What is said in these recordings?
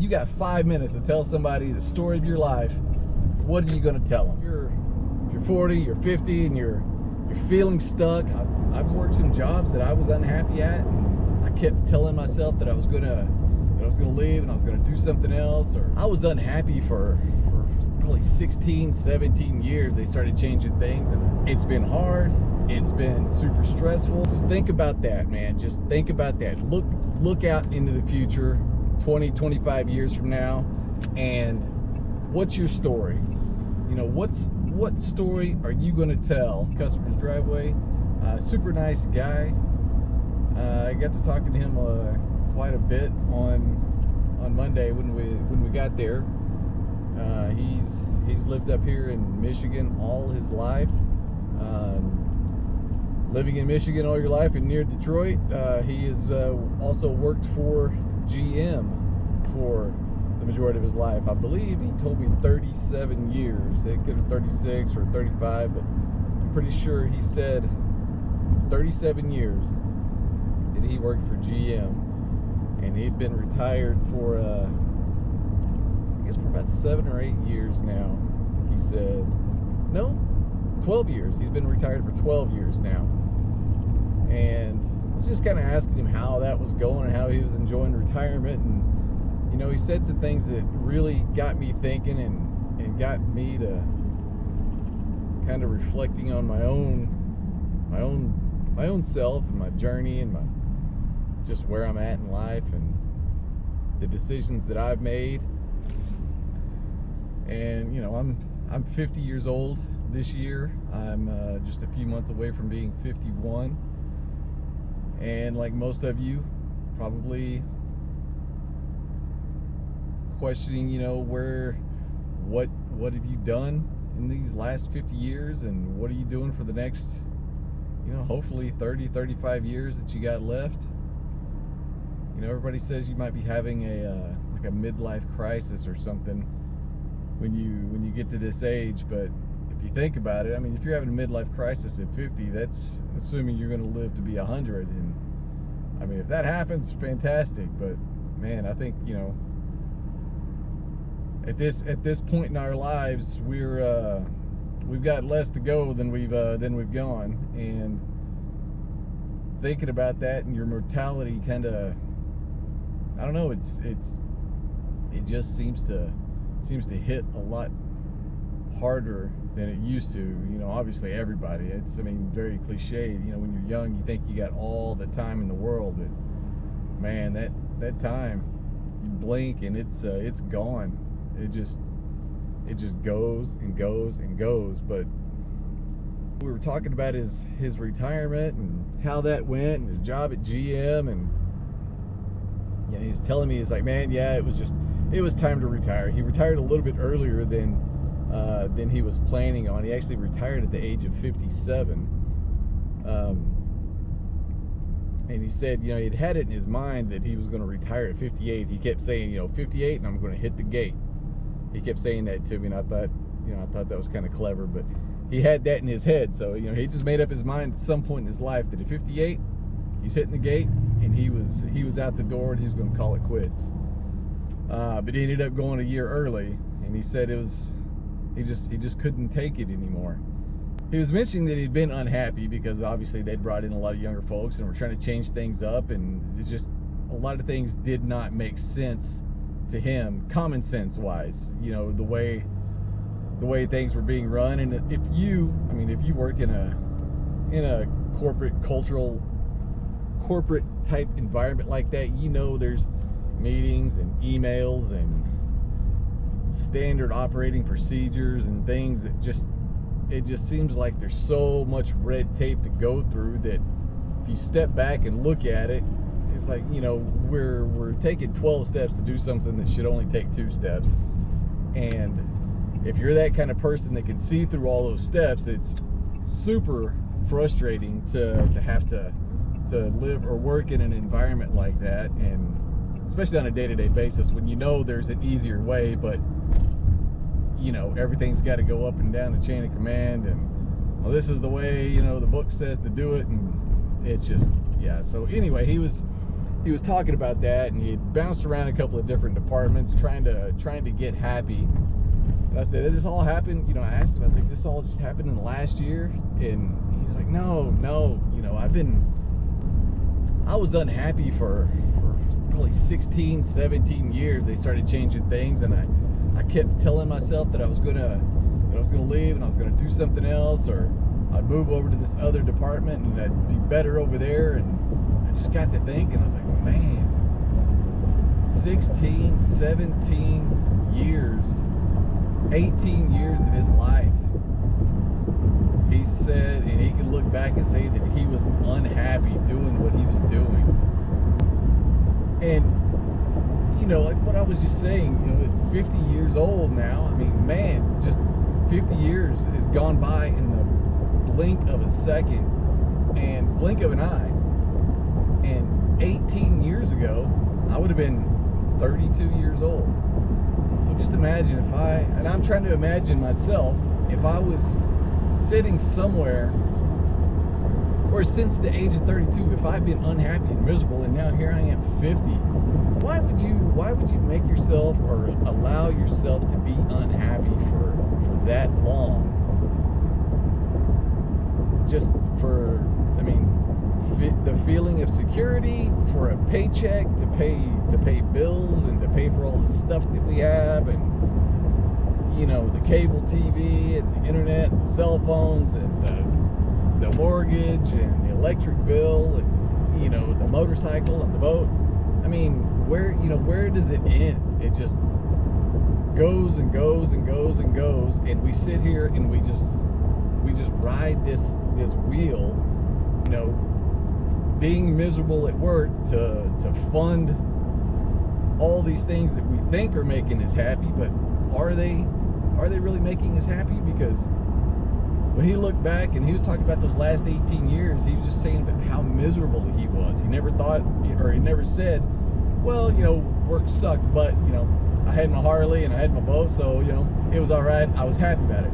you got 5 minutes to tell somebody the story of your life, what are you going to tell them? If you're 40, you're 50, and you're feeling stuck. I've worked some jobs that I was unhappy at, and I kept telling myself that I was gonna leave and I was gonna do something else. Or I was unhappy for probably 16, 17 years. They started changing things, and it's been hard. It's been super stressful. Just think about that, man. Just think about that. Look out into the future, 20, 25 years from now, and what's your story? You know, what story are you going to tell? Customer's driveway, super nice guy. I got to talking to him quite a bit on Monday when we got there. He's lived up here in Michigan all his life. Living in Michigan all your life and near Detroit, he has also worked for GM for the majority of his life. I believe he told me 37 years. It could have 36 or 35, but I'm pretty sure he said 37 years that he worked for GM, and he'd been retired for I guess for about 7 or 8 years now. He said, no, 12 years. He's been retired for 12 years now. And I was just kind of asking him how that was going and how he was enjoying retirement. And you know, he said some things that really got me thinking and got me to kind of reflecting on my own self and my journey and just where I'm at in life and the decisions that I've made. And you know, I'm 50 years old this year. I'm just a few months away from being 51. And like most of you, probably questioning, you know, what have you done in these last 50 years, and what are you doing for the next, you know, hopefully 30, 35 years that you got left. You know, everybody says you might be having like a midlife crisis or something when you get to this age, but if you think about it, I mean, if you're having a midlife crisis at 50, that's assuming you're going to live to be 100. And I mean, if that happens, fantastic. But man, I think, you know, at this point in our lives, we've got less to go than we've gone. And thinking about that and your mortality kind of, I don't know, it just seems to hit a lot harder than it used to. You know, obviously everybody, it's, I mean, very cliche. You know, when you're young, you think you got all the time in the world, but man, that time, you blink and it's gone. It just goes and goes and goes. But we were talking about his retirement and how that went, and his job at GM, and you know, he was telling me, he's like, man, yeah, it was time to retire. He retired a little bit earlier than he was planning on. He actually retired at the age of 57. And he said, you know, he'd had it in his mind that he was going to retire at 58. He kept saying, you know, 58 and I'm going to hit the gate. He kept saying that to me, and I thought that was kind of clever, but he had that in his head. So, you know, he just made up his mind at some point in his life that at 58, he's hitting the gate, and he was out the door, and he was going to call it quits. But he ended up going a year early, and he said he just couldn't take it anymore. He was mentioning that he'd been unhappy because obviously they'd brought in a lot of younger folks and were trying to change things up, and it's just a lot of things did not make sense to him, common sense wise. You know, the way things were being run. And if you work in a corporate type environment like that, you know, there's meetings and emails and standard operating procedures and things that it just seems like there's so much red tape to go through that if you step back and look at it, it's like, you know, we're taking 12 steps to do something that should only take 2 steps. And if you're that kind of person that can see through all those steps, it's super frustrating to have to live or work in an environment like that, and especially on a day-to-day basis when you know there's an easier way, but you know, everything's got to go up and down the chain of command, and well, this is the way, you know, the book says to do it, and it's just, yeah. So anyway, he was he was talking about that, and he had bounced around a couple of different departments trying to get happy. And I said, this all happened, I asked him, I was like, this all just happened in the last year? And he was like, no, I was unhappy for probably 16, 17 years. They started changing things, and I kept telling myself that I was gonna leave and I was gonna do something else, or I'd move over to this other department and I'd be better over there. And I just got to thinking, I was like, man, 16, 17 years, 18 years of his life, he said, and he could look back and say that he was unhappy doing what he was doing. And like what I was just saying, at 50 years old now, I mean, man, just 50 years has gone by in the blink of a second and blink of an eye. And 18 years ago, I would have been 32 years old. So just imagine and I'm trying to imagine myself, if I was sitting somewhere, or since the age of 32, if I've been unhappy and miserable, and now here I am 50, why would you make yourself or allow yourself to be unhappy for that long? Just for, the feeling of security, for a paycheck to pay bills and to pay for all the stuff that we have, and the cable TV and the internet and the cell phones and the mortgage and the electric bill and the motorcycle and the boat. I mean, where does it end? It just goes and goes and goes and goes, and we sit here and we just ride this wheel, being miserable at work to fund all these things that we think are making us happy. But are they really making us happy? Because when he looked back and he was talking about those last 18 years, he was just saying about how miserable he was. He never thought, or he never said, well, work sucked, but I had my Harley and I had my boat, so it was all right. I was happy about it.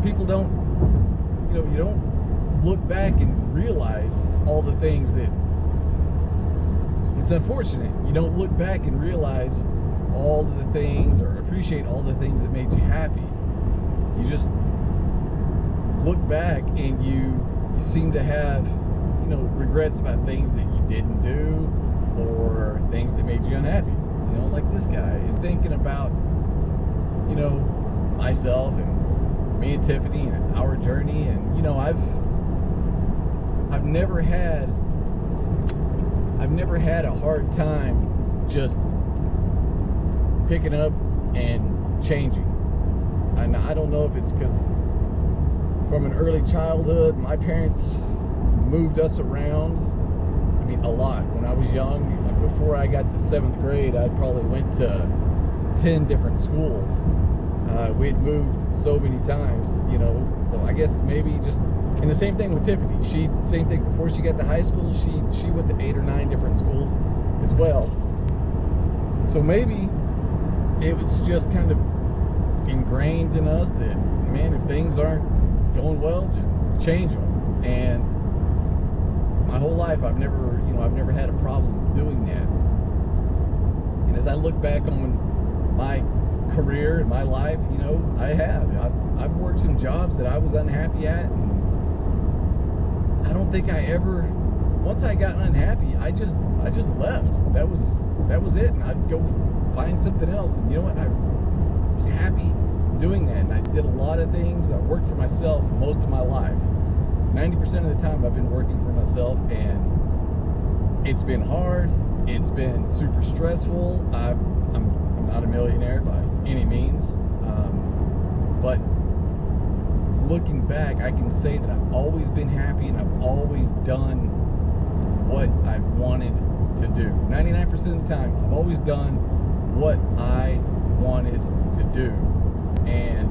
People don't, you don't look back and realize all the things that, it's unfortunate, you don't look back and realize all of the things or appreciate all the things that made you happy. You just look back and you seem to have, regrets about things that you didn't do, or things that made you unhappy, like this guy. And thinking about, myself and me and Tiffany and our journey, and I've never had a hard time just picking up and changing. And I don't know if it's because from an early childhood, my parents moved us around, a lot. When I was young, before I got to 7th grade, I probably went to 10 different schools. We had moved so many times, so I guess maybe just, and the same thing with Tiffany. Same thing, before she got to high school, she went to 8 or 9 different schools as well. So maybe it was just kind of ingrained in us that, man, if things aren't going well, just change them. And my whole life, I've never had a problem doing that. And as I look back on my career and my life, I've worked some jobs that I was unhappy at, and I don't think once I got unhappy, I just left. That was it, and I'd go find something else. And you know what? I was happy doing that, and I did a lot of things. I worked for myself most of my life. 90% of the time I've been working for myself, and it's been hard. It's been super stressful. I'm not a millionaire by any means, but looking back, I can say that I've always been happy, and I've always done what I've wanted to do. 99% of the time, I've always done what I wanted to do, and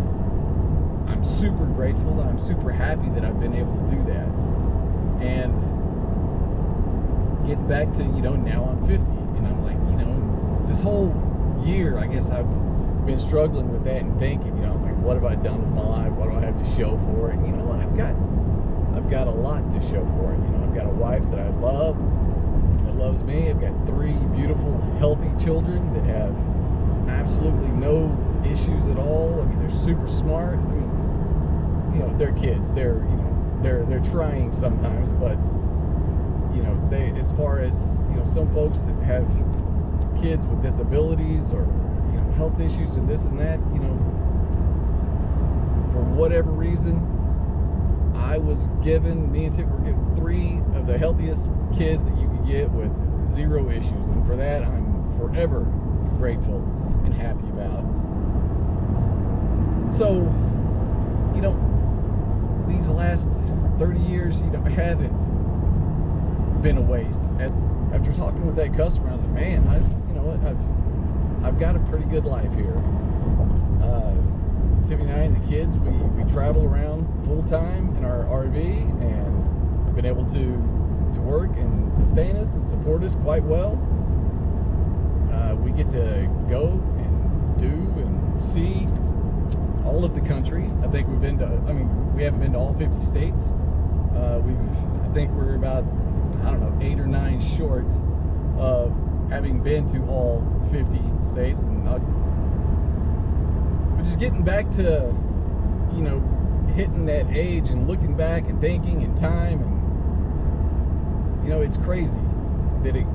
I'm super grateful, and I'm super happy that I've been able to do that. And getting back to, now I'm 50, and I'm like, this whole year, I guess I've been struggling with that and thinking, I was like, what have I done with my life? What do I have to show for it? And you know what? I've got a lot to show for it. I've got a wife that I love, a loves me. I've got 3 beautiful, healthy children that have absolutely no issues at all. I mean, they're super smart. I mean, you know, they're kids. They're trying sometimes, but you know, they, as far as, you know, some folks that have kids with disabilities or, you know, health issues or this and that, you know, for whatever reason, me and Tiff were given 3 of the healthiest kids that you could get with 0 issues, and for that I'm forever grateful and happy about. So, you know, these last 30 years, you know, haven't been a waste. After talking with that customer, I was like, man, I've got a pretty good life here. Tiffany and I and the kids, we travel around full time in our RV and have been able to work and sustain us and support us quite well. We get to go and do and see all of the country. I think we haven't been to all 50 states. I think we're about, I don't know, 8 or 9 short of having been to all 50 states. And but just getting back to, you know, hitting that age and looking back and thinking and time, and you know, it's crazy that it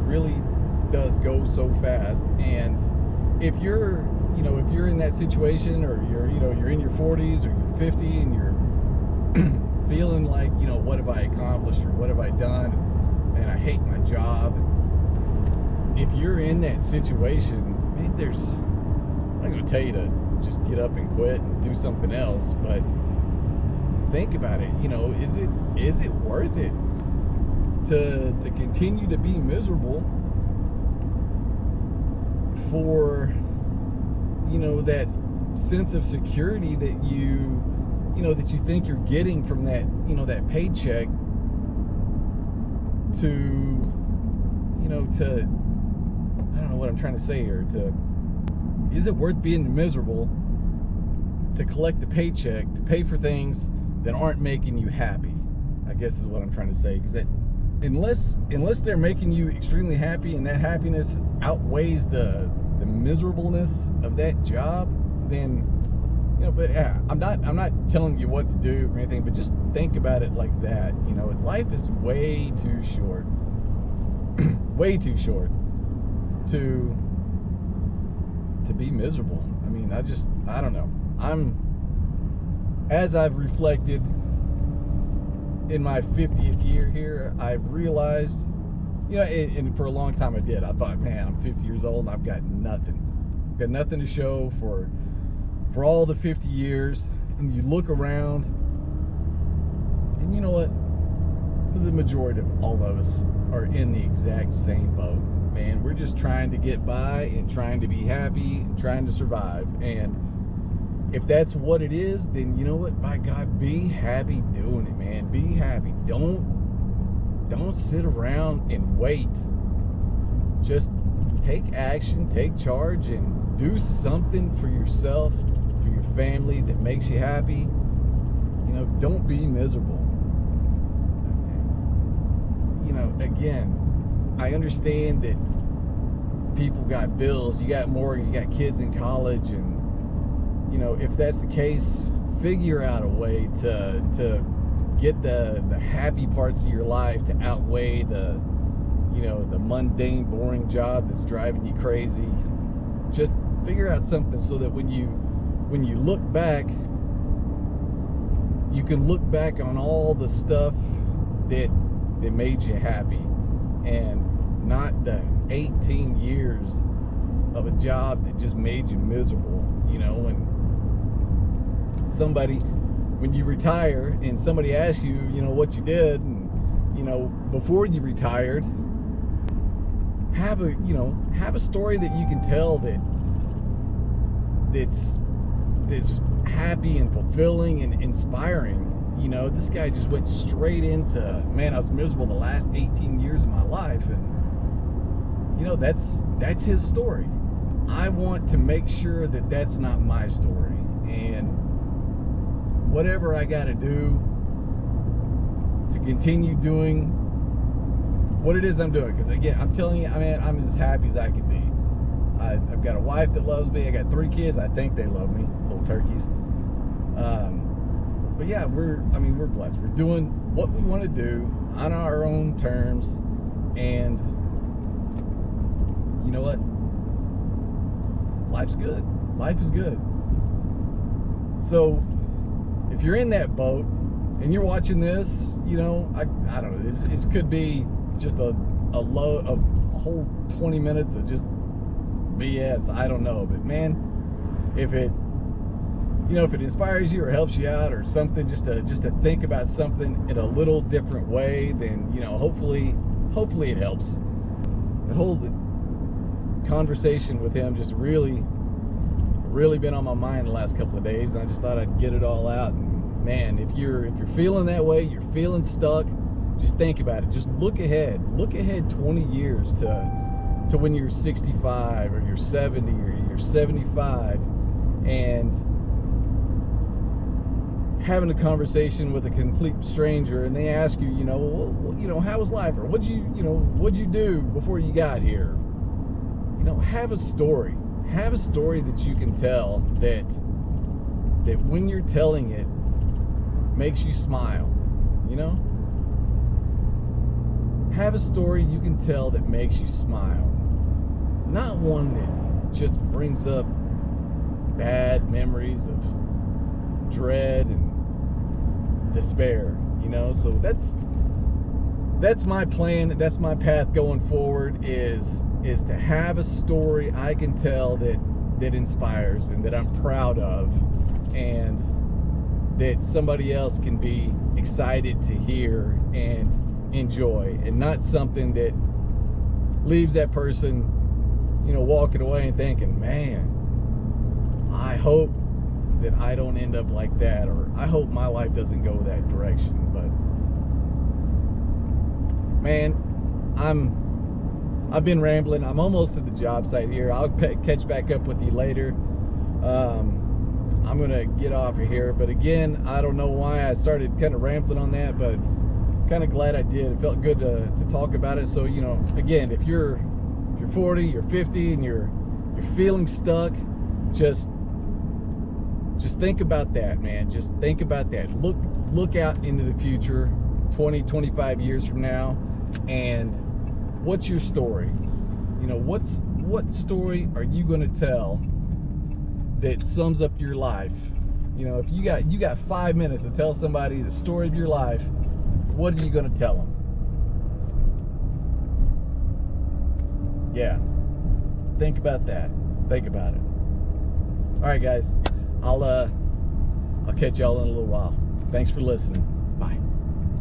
really does go so fast. And if you're in that situation, or you're in your 40s or you're 50 and you're feeling like, you know, what have I accomplished or what have I done, and I hate my job. If you're in that situation, man, I'm not going to tell you to just get up and quit and do something else, but think about it. You know, is it worth it to continue to be miserable for, you know, that sense of security that you think you're getting from that, you know, that paycheck, to, you know, to, I don't know what I'm trying to say here, is it worth being miserable to collect the paycheck to pay for things that aren't making you happy? I guess is what I'm trying to say, because that unless they're making you extremely happy and that happiness outweighs the miserableness of that job, then, you know, but yeah, I'm not telling you what to do or anything, but just think about it like that. You know, life is way too short, way too short to be miserable. I mean, I don't know. As I've reflected in my 50th year here, I've realized, you know, and for a long time I did. I thought, man, I'm 50 years old and I've got nothing. Got nothing to show for all the 50 years. And you look around, and you know what? The majority of all of us are in the exact same boat. Man, we're just trying to get by and trying to be happy and trying to survive. And if that's what it is, then you know what? By God, be happy doing it, man. Be happy. Don't sit around and wait. Just take action, take charge, and do something for yourself, for your family that makes you happy. You know, don't be miserable. You know, again, I understand that people got bills, you got mortgage, you got kids in college, and you know, if that's the case, figure out a way to get the happy parts of your life to outweigh the, you know, the mundane, boring job that's driving you crazy. Just figure out something so that when you look back, you can look back on all the stuff that made you happy, and not the 18 years of a job that just made you miserable. You know, when you retire and somebody asks you, you know, what you did, and you know, before you retired, have a story that you can tell that's happy and fulfilling and inspiring. You know, this guy just went straight into, man, I was miserable the last 18 years of my life, and you know, that's his story. I want to make sure that that's not my story, and whatever I got to do to continue doing what it is I'm doing. Because again, I'm telling you, I mean, I'm as happy as I can be. I've got a wife that loves me. I got 3 kids. I think they love me, little turkeys. But yeah, we're blessed. We're doing what we want to do on our own terms, and you know what? Life's good. Life is good. So if you're in that boat and you're watching this, you know, I don't know, this could be just a whole 20 minutes of just BS. I don't know, but man, if it inspires you or helps you out or something, just to think about something in a little different way, then, you know, hopefully it helps. The whole conversation with him just really been on my mind the last couple of days, and I just thought I'd get it all out. And man, if you're feeling that way, you're feeling stuck, just think about it. Just look ahead 20 years to when you're 65 or you're 70 or you're 75, and having a conversation with a complete stranger, and they ask you, well, how was life, or what'd you do before you got here? Have a story that you can tell, that when you're telling it makes you smile. Have a story you can tell that makes you smile, not one that just brings up bad memories of dread and despair. So that's my plan, that's my path going forward, is to have a story I can tell that inspires and that I'm proud of, and that somebody else can be excited to hear and enjoy, and not something that leaves that person walking away and thinking, man, I hope that I don't end up like that, or I hope my life doesn't go that direction. But man, I've been rambling. I'm almost at the job site here. I'll catch back up with you later. I'm gonna get off of here, but again, I don't know why I started kind of rambling on that, but kind of glad I did. It felt good to talk about it. So again, if you're 40, you're 50, and you're feeling stuck, just think about that, man. Just think about that. Look out into the future, 20, 25 years from now, and what's your story? What story are you going to tell that sums up your life? If you got 5 minutes to tell somebody the story of your life, what are you going to tell them? Yeah, think about that. Think about it. All right, guys. I'll catch y'all in a little while. Thanks for listening.